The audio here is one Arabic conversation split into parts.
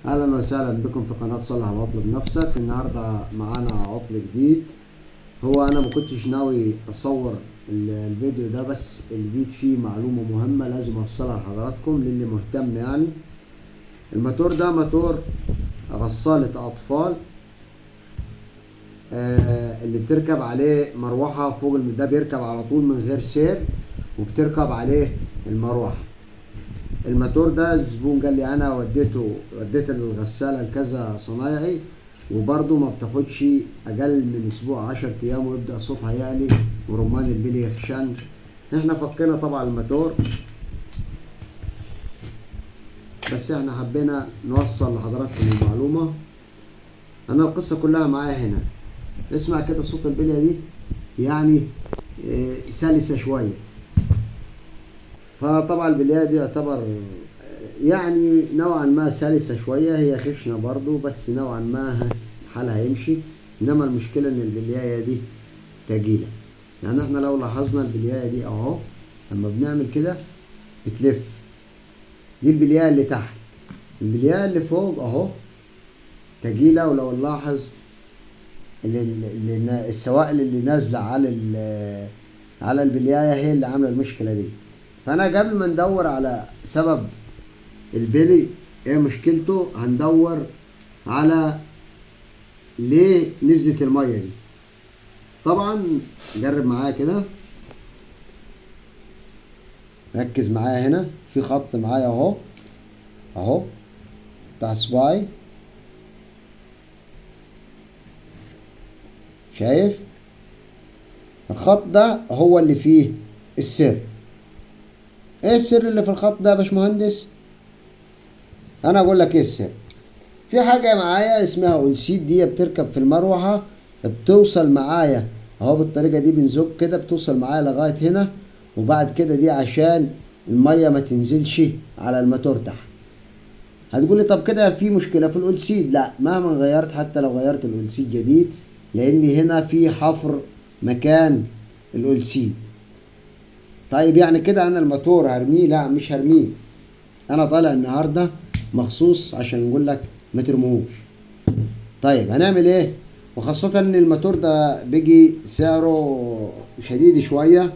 اهلا وسهلا بكم في قناه صلح واطلب نفسك. النهارده معانا عطل جديد. هو انا ما كنتش ناوي اصور الفيديو ده، بس لقيت فيه معلومه مهمه لازم اوصلها لحضراتكم للي مهتم. يعني الموتور ده موتور غسالة اطفال، اللي بتركب عليه مروحه فوق ده بيركب على طول من غير سير، وبتركب عليه المروحه. الموتور ده الزبون قال لي انا وديت الغسالة لكذا صنايعي، وبرضه ما بتاخدش اقل من اسبوع 10 ايام ويبدأ صوتها يعلي ورمان البلي يخشن. احنا فكينا طبعا الموتور، بس احنا حبينا نوصل لحضراتكم المعلومة. انا القصة كلها معايا هنا. اسمع كده صوت البلية دي، يعني سلسة شوية. فطبعا البلية دي يعتبر يعني نوعا ما سلسة شوية، هي خشنة برضو بس نوعا ما حالها يمشي. انما المشكلة ان البلياية دي تقيلة. يعني احنا لو لاحظنا البلياية دي اهو، لما بنعمل كده بتلف. دي البلياية اللي تحت. البلياية اللي فوق اهو تقيلة، ولو نلاحظ السوائل اللي نازلة على البلياية هي اللي عاملة المشكلة دي. فانا قبل ما ندور على سبب البلي ايه مشكلته، هندور على ليه نزلت المية دي. طبعا جرب معايا كده، ركز معايا هنا في خط معايا اهو بتاع صباعي، شايف الخط ده هو اللي فيه السر. ايه السر اللي في الخط ده يا باشمهندس؟ انا اقول لك ايه السر. في حاجة معايا اسمها اونسيد، دي بتركب في المروحة، بتوصل معايا اهو بالطريقة دي، بنزق كده بتوصل معايا لغاية هنا، وبعد كده دي عشان المية ما تنزلش على الموتور تحت. هتقولي طب كده في مشكلة في الاونسيد. لا، مهما غيرت، حتى لو غيرت الاونسيد جديد، لان هنا في حفر مكان الاونسيد. طيب يعني كده انا الموتور هرميه؟ لا مش هرميه، انا طالع النهارده مخصوص عشان نقول لك ما ترموهوش. طيب هنعمل ايه؟ وخاصة ان الموتور ده بيجي سعره شديد شوية.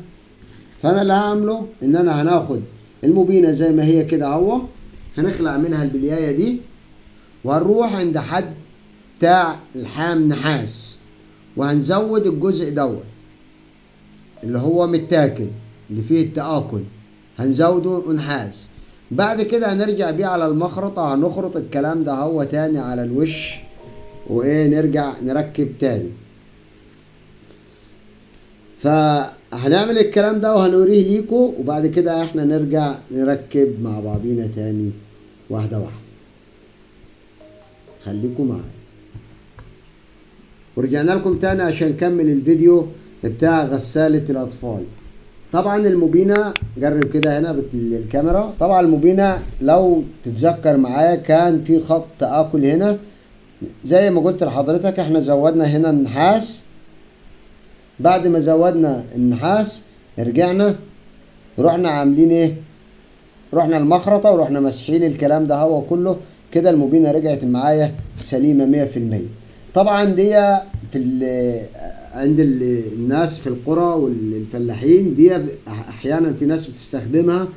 فانا اللي هعمله ان انا هناخد المبينة زي ما هي كده اهو، هنخلع منها البلياية دي، وهنروح عند حد بتاع الحام نحاس، وهنزود الجزء دوت اللي هو متاكل اللي فيه التآكل، هنزوده نحاس. بعد كده هنرجع بيه على المخرطة، هنخرط الكلام ده هو تاني على الوش، وايه نرجع نركب تاني. فهنعمل الكلام ده وهنوريه ليكو، وبعد كده احنا نرجع نركب مع بعضينا تاني واحدة واحدة. خليكم معايا، ورجعنا لكم تاني عشان نكمل الفيديو بتاع غسالة الأطفال. طبعا المبينة جرب كده هنا بالكاميرا. طبعا المبينة لو تتذكر معايا كان في خط تآكل هنا، زي ما قلت لحضرتك احنا زودنا هنا النحاس. بعد ما زودنا النحاس رجعنا رحنا عاملين ايه، رحنا المخرطة ورحنا مسحين الكلام ده هو كله كده. المبينة رجعت معايا سليمة 100%. طبعا دي عند الناس في القرى والفلاحين دي احيانا في ناس بتستخدمها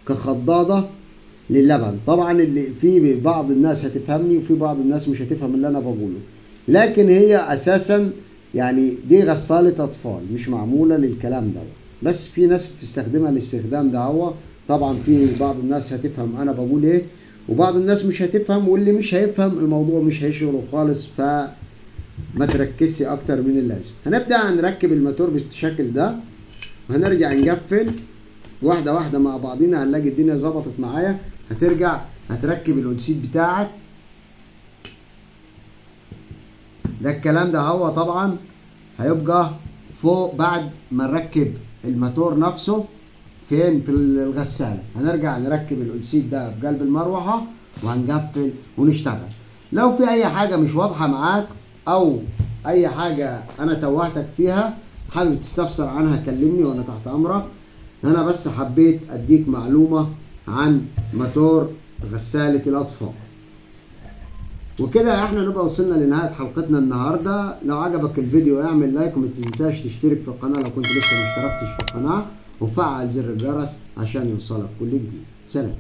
كخضاضة للبن. طبعا اللي في بعض الناس هتفهمني وفي بعض الناس مش هتفهم اللي انا بقوله، لكن هي اساسا يعني دي غسالة اطفال مش معمولة للكلام ده، بس في ناس بتستخدمها للاستخدام ده هو. طبعا في بعض الناس هتفهم انا بقول ايه، وبعض الناس مش هتفهم، واللي مش هيفهم الموضوع مش هيشغله خالص، ما تركزش اكتر من اللازم. هنبدأ نركب الموتور بالشكل ده، وهنرجع نقفل واحدة واحدة مع بعضينا. هنلاقي الدنيا ظبطت معايا. هترجع هتركب الاونسيد بتاعك ده. الكلام ده هو طبعا هيبقى فوق بعد ما نركب الموتور نفسه فين في الغسالة. هنرجع نركب الاونسيد ده في قلب المروحة وهنقفل ونشتغل. لو في اي حاجة مش واضحة معاك او اي حاجة انا توهتك فيها حابب تستفسر عنها كلمني وانا تحت امرك. انا بس حبيت اديك معلومة عن موتور غسالة الاطفال. وكده احنا نبقى وصلنا لنهاية حلقتنا النهاردة. لو عجبك الفيديو اعمل لايك، وما تنساش تشترك في القناة لو كنت لسه ما اشتركتش في القناة، وفعل زر الجرس عشان يوصلك كل جديد. سلام.